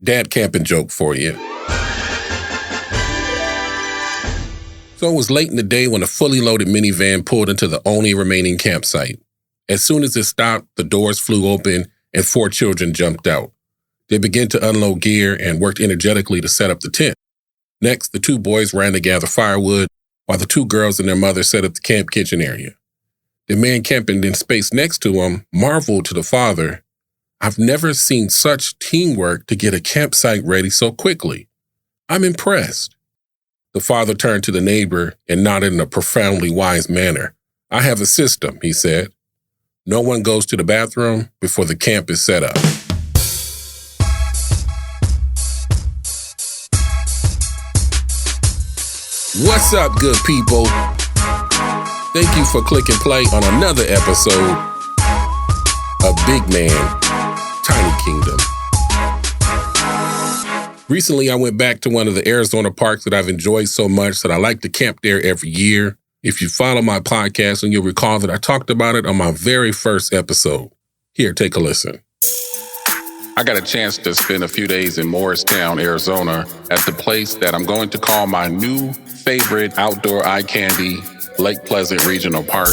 Dad camping joke for you. So it was late in the day when a fully loaded minivan pulled into the only remaining campsite. As soon as it stopped, the doors flew open and 4 children jumped out. They began to unload gear and worked energetically to set up the tent. Next, the 2 boys ran to gather firewood, while the 2 girls and their mother set up the camp kitchen area. The man camping in space next to him marveled to the father, "I've never seen such teamwork to get a campsite ready so quickly. I'm impressed." The father turned to the neighbor and nodded in a profoundly wise manner. "I have a system," he said. "No one goes to the bathroom before the camp is set up." What's up, good people? Thank you for clicking play on another episode of Big Man, Tiny Kingdom. Recently, I went back to one of the Arizona parks that I've enjoyed so much that I like to camp there every year. If you follow my podcast, and you'll recall that I talked about it on my very first episode. Here, take a listen. I got a chance to spend a few days in Morristown, Arizona, at the place that I'm going to call my new favorite outdoor eye candy, Lake Pleasant Regional Park.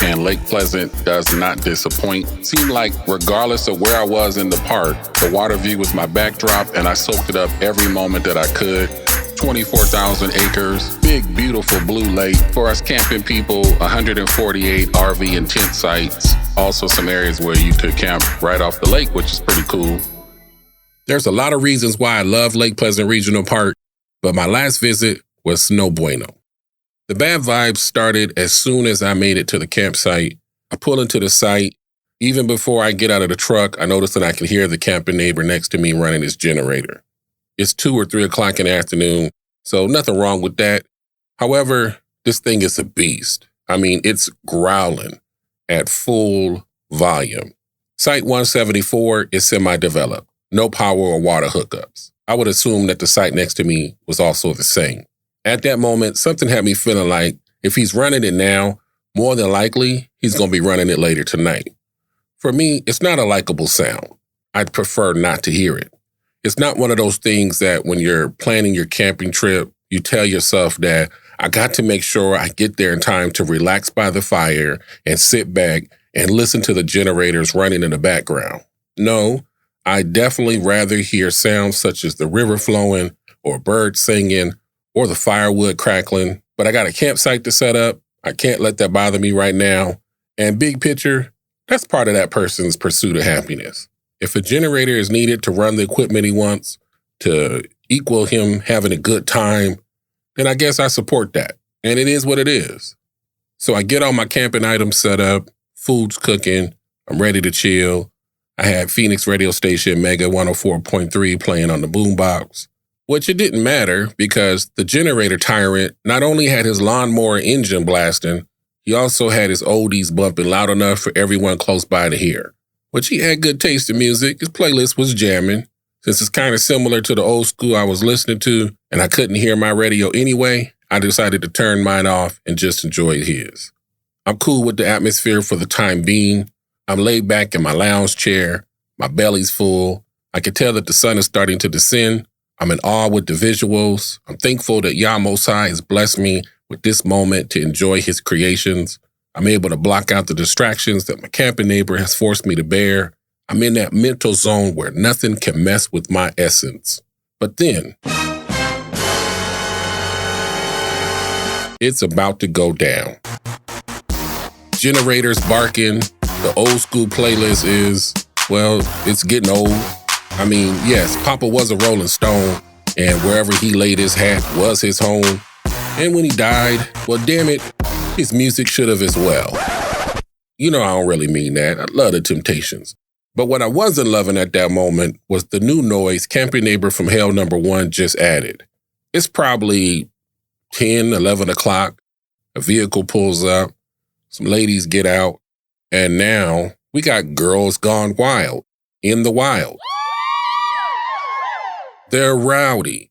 And Lake Pleasant does not disappoint. Seemed like regardless of where I was in the park, the water view was my backdrop and I soaked it up every moment that I could. 24,000 acres, big, beautiful blue lake. For us camping people, 148 RV and tent sites. Also some areas where you could camp right off the lake, which is pretty cool. There's a lot of reasons why I love Lake Pleasant Regional Park, but my last visit was no bueno. The bad vibes started as soon as I made it to the campsite. I pull into the site. Even before I get out of the truck, I notice that I can hear the camping neighbor next to me running his generator. It's 2 or 3 o'clock in the afternoon, so nothing wrong with that. However, this thing is a beast. I mean, it's growling at full volume. Site 174 is semi-developed. No power or water hookups. I would assume that the site next to me was also the same. At that moment, something had me feeling like if he's running it now, more than likely, he's going to be running it later tonight. For me, it's not a likable sound. I'd prefer not to hear it. It's not one of those things that when you're planning your camping trip, you tell yourself that I got to make sure I get there in time to relax by the fire and sit back and listen to the generators running in the background. No, I'd definitely rather hear sounds such as the river flowing or birds singing or the firewood crackling, but I got a campsite to set up. I can't let that bother me right now. And big picture, that's part of that person's pursuit of happiness. If a generator is needed to run the equipment he wants to equal him having a good time, then I guess I support that. And it is what it is. So I get all my camping items set up, food's cooking, I'm ready to chill. I had Phoenix radio station Mega 104.3 playing on the boombox. Which it didn't matter because the generator tyrant not only had his lawnmower engine blasting, he also had his oldies bumping loud enough for everyone close by to hear. Which he had good taste in music, his playlist was jamming. Since it's kind of similar to the old school I was listening to and I couldn't hear my radio anyway, I decided to turn mine off and just enjoy his. I'm cool with the atmosphere for the time being. I'm laid back in my lounge chair, my belly's full. I can tell that the sun is starting to descend. I'm in awe with the visuals. I'm thankful that Yah Most High has blessed me with this moment to enjoy his creations. I'm able to block out the distractions that my camping neighbor has forced me to bear. I'm in that mental zone where nothing can mess with my essence. But then, it's about to go down. Generators barking. The old school playlist is, well, it's getting old. I mean, yes, Papa was a Rolling Stone, and wherever he laid his hat was his home. And when he died, well, damn it, his music should have as well. You know I don't really mean that. I love the Temptations. But what I wasn't loving at that moment was the new noise camping neighbor from Hell Number 1 just added. It's probably 10, 11 o'clock. A vehicle pulls up. Some ladies get out. And now we got girls gone wild in the wild. They're rowdy.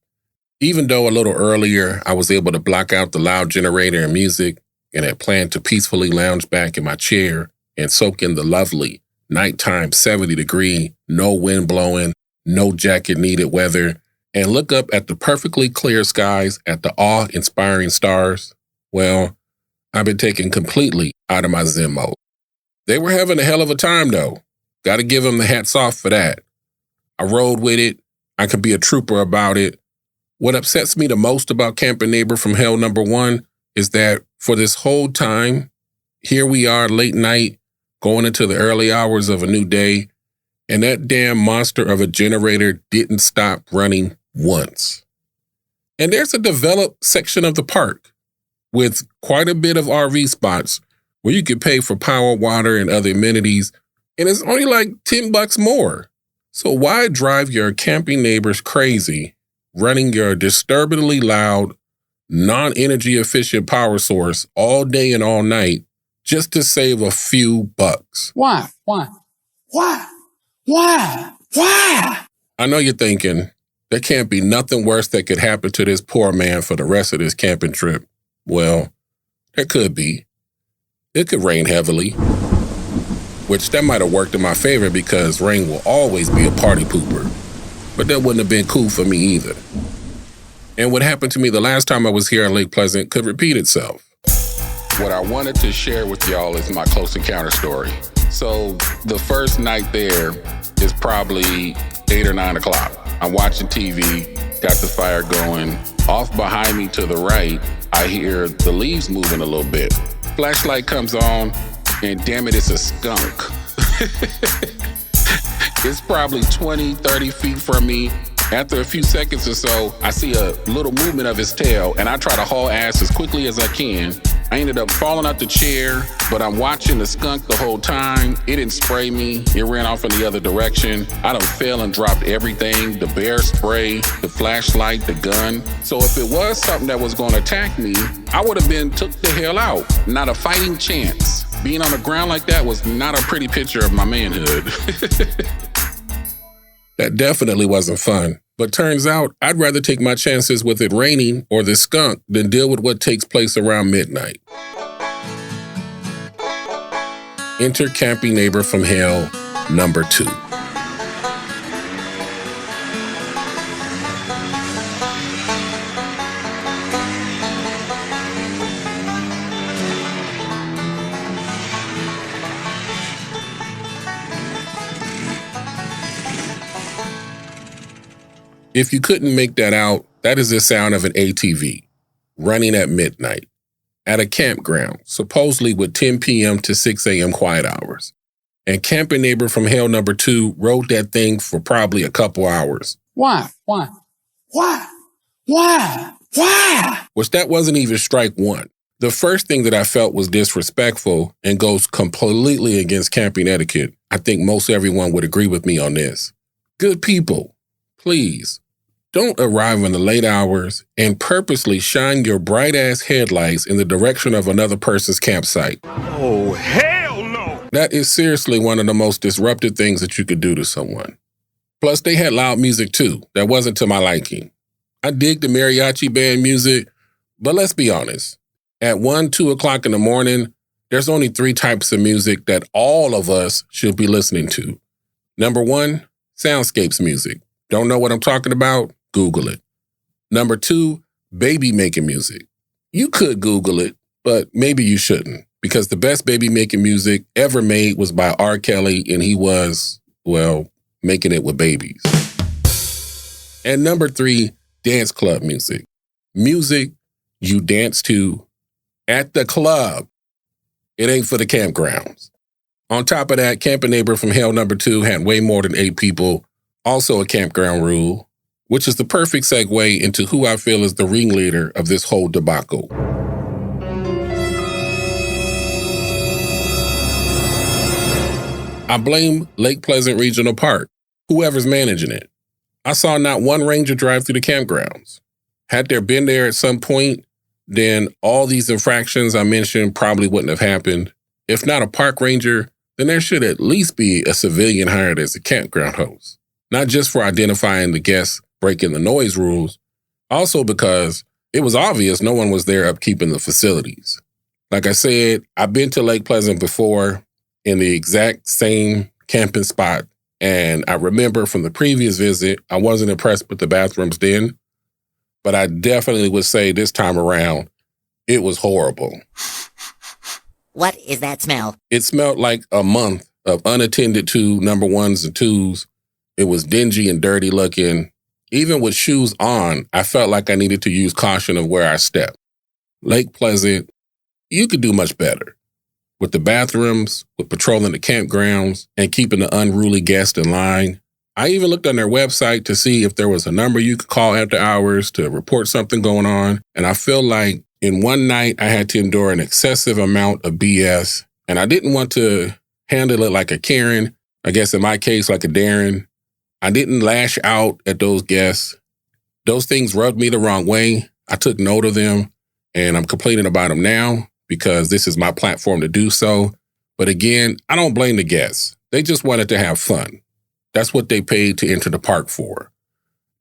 Even though a little earlier I was able to block out the loud generator and music and had planned to peacefully lounge back in my chair and soak in the lovely nighttime 70-degree, no wind blowing, no jacket needed weather, and look up at the perfectly clear skies at the awe-inspiring stars, well, I've been taken completely out of my Zen mode. They were having a hell of a time, though. Got to give them the hats off for that. I rode with it. I could be a trooper about it. What upsets me the most about Camping Neighbor from Hell #1 is that for this whole time, here we are late night, going into the early hours of a new day, and that damn monster of a generator didn't stop running once. And there's a developed section of the park with quite a bit of RV spots where you can pay for power, water, and other amenities, and it's only like $10 more. So why drive your camping neighbors crazy running your disturbingly loud, non-energy efficient power source all day and all night just to save a few bucks? Why? I know you're thinking, there can't be nothing worse that could happen to this poor man for the rest of this camping trip. Well, there could be. It could rain heavily, which that might have worked in my favor because rain will always be a party pooper. But that wouldn't have been cool for me either. And what happened to me the last time I was here in Lake Pleasant could repeat itself. What I wanted to share with y'all is my close encounter story. So the first night there is probably 8 or 9 o'clock. I'm watching TV, got the fire going. Off behind me to the right, I hear the leaves moving a little bit. Flashlight comes on, and damn it, it's a skunk. It's probably 20, 30 feet from me. After a few seconds or so, I see a little movement of his tail, and I try to haul ass as quickly as I can. I ended up falling out the chair, but I'm watching the skunk the whole time. It didn't spray me. It ran off in the other direction. I done fell and dropped everything, the bear spray, the flashlight, the gun. So if it was something that was going to attack me, I would have been took the hell out. Not a fighting chance. Being on the ground like that was not a pretty picture of my manhood. That definitely wasn't fun. But turns out, I'd rather take my chances with it raining or the skunk than deal with what takes place around midnight. Enter Camping Neighbor from Hell #2. If you couldn't make that out, that is the sound of an ATV running at midnight at a campground, supposedly with 10 p.m. to 6 a.m. quiet hours. And Camping Neighbor from Hell #2 rode that thing for probably a couple hours. Why? Which that wasn't even strike one. The first thing that I felt was disrespectful and goes completely against camping etiquette. I think most everyone would agree with me on this. Good people, please, don't arrive in the late hours and purposely shine your bright-ass headlights in the direction of another person's campsite. Oh, hell no! That is seriously one of the most disruptive things that you could do to someone. Plus, they had loud music too. That wasn't to my liking. I dig the mariachi band music, but let's be honest. At 1, 2 o'clock in the morning, there's only 3 types of music that all of us should be listening to. Number 1, soundscapes music. Don't know what I'm talking about? Google it. Number 2, baby making music. You could Google it, but maybe you shouldn't, because the best baby making music ever made was by R. Kelly, and he was, well, making it with babies. And number 3, dance club music. Music you dance to at the club. It ain't for the campgrounds. On top of that, Camping Neighbor from Hell #2 had way more than 8 people, also a campground rule, which is the perfect segue into who I feel is the ringleader of this whole debacle. I blame Lake Pleasant Regional Park, whoever's managing it. I saw not one ranger drive through the campgrounds. Had there been there at some point, then all these infractions I mentioned probably wouldn't have happened. If not a park ranger, then there should at least be a civilian hired as a campground host. Not just for identifying the guests breaking the noise rules, also because it was obvious no one was there upkeeping the facilities. Like I said, I've been to Lake Pleasant before in the exact same camping spot And I remember from the previous visit, I wasn't impressed with the bathrooms then, but I definitely would say this time around, it was horrible. What is that smell? It smelled like a month of unattended to number ones and twos. It was dingy and dirty looking. Even with shoes on, I felt like I needed to use caution of where I stepped. Lake Pleasant, you could do much better. With the bathrooms, with patrolling the campgrounds, and keeping the unruly guests in line. I even looked on their website to see if there was a number you could call after hours to report something going on. And I feel like in one night, I had to endure an excessive amount of BS. And I didn't want to handle it like a Karen. I guess in my case, like a Darren. I didn't lash out at those guests. Those things rubbed me the wrong way. I took note of them, and I'm complaining about them now because this is my platform to do so. But again, I don't blame the guests. They just wanted to have fun. That's what they paid to enter the park for.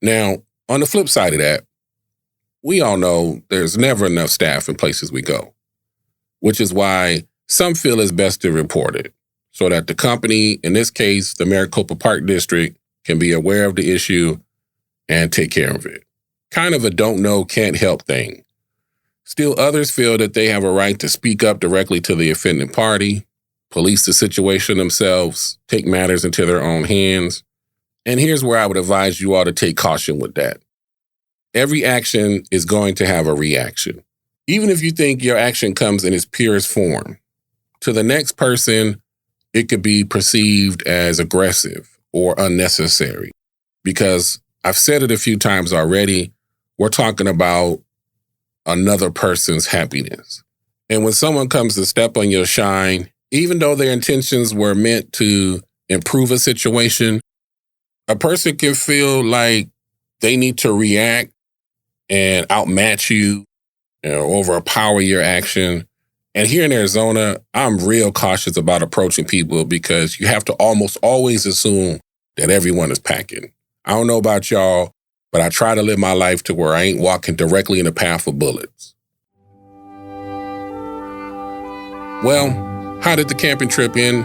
Now, on the flip side of that, we all know there's never enough staff in places we go, which is why some feel it's best to report it so that the company, in this case, the Maricopa Park District, can be aware of the issue and take care of it. Kind of a don't know, can't help thing. Still, others feel that they have a right to speak up directly to the offending party, police the situation themselves, take matters into their own hands. And here's where I would advise you all to take caution with that. Every action is going to have a reaction. Even if you think your action comes in its purest form, to the next person, it could be perceived as aggressive or unnecessary. Because I've said it a few times already, we're talking about another person's happiness. And when someone comes to step on your shine, even though their intentions were meant to improve a situation, a person can feel like they need to react and outmatch you or overpower your action. And here in Arizona, I'm real cautious about approaching people because you have to almost always assume that everyone is packing. I don't know about y'all, but I try to live my life to where I ain't walking directly in the path of bullets. Well, how did the camping trip end?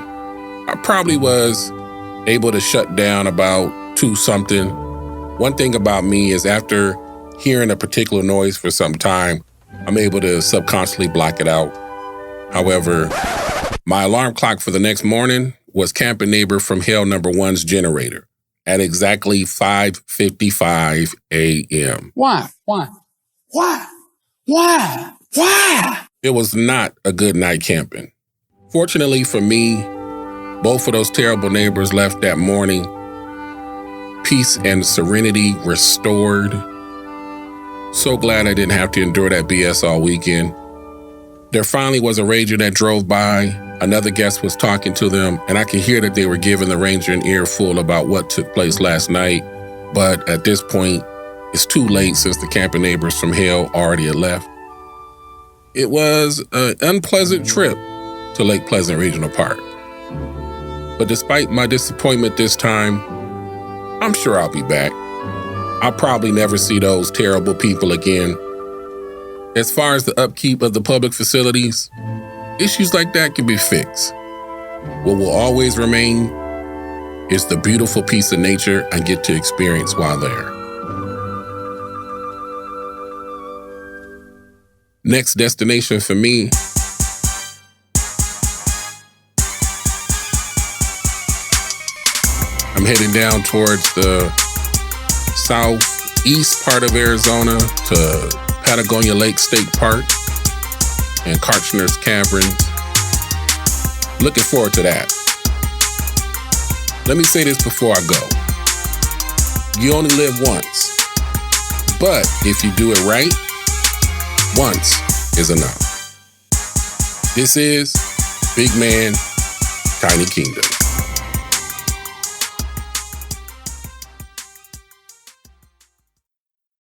I probably was able to shut down about 2 something. One thing about me is after hearing a particular noise for some time, I'm able to subconsciously block it out. However, my alarm clock for the next morning was Camping Neighbor from Hell number 1's generator at exactly 5:55 a.m. Why? It was not a good night camping. Fortunately for me, both of those terrible neighbors left that morning. Peace and serenity restored. So glad I didn't have to endure that BS all weekend. There finally was a ranger that drove by. Another guest was talking to them, and I could hear that they were giving the ranger an earful about what took place last night. But at this point, it's too late since the Camping Neighbors from Hell already had left. It was an unpleasant trip to Lake Pleasant Regional Park. But despite my disappointment this time, I'm sure I'll be back. I'll probably never see those terrible people again. As far as the upkeep of the public facilities, issues like that can be fixed. What will always remain is the beautiful piece of nature I get to experience while there. Next destination for me, I'm heading down towards the southeast part of Arizona to Patagonia Lake State Park and Karchner's Caverns. Looking forward to that. Let me say this before I go. You only live once, but if you do it right, once is enough. This is Big Man, Tiny Kingdom.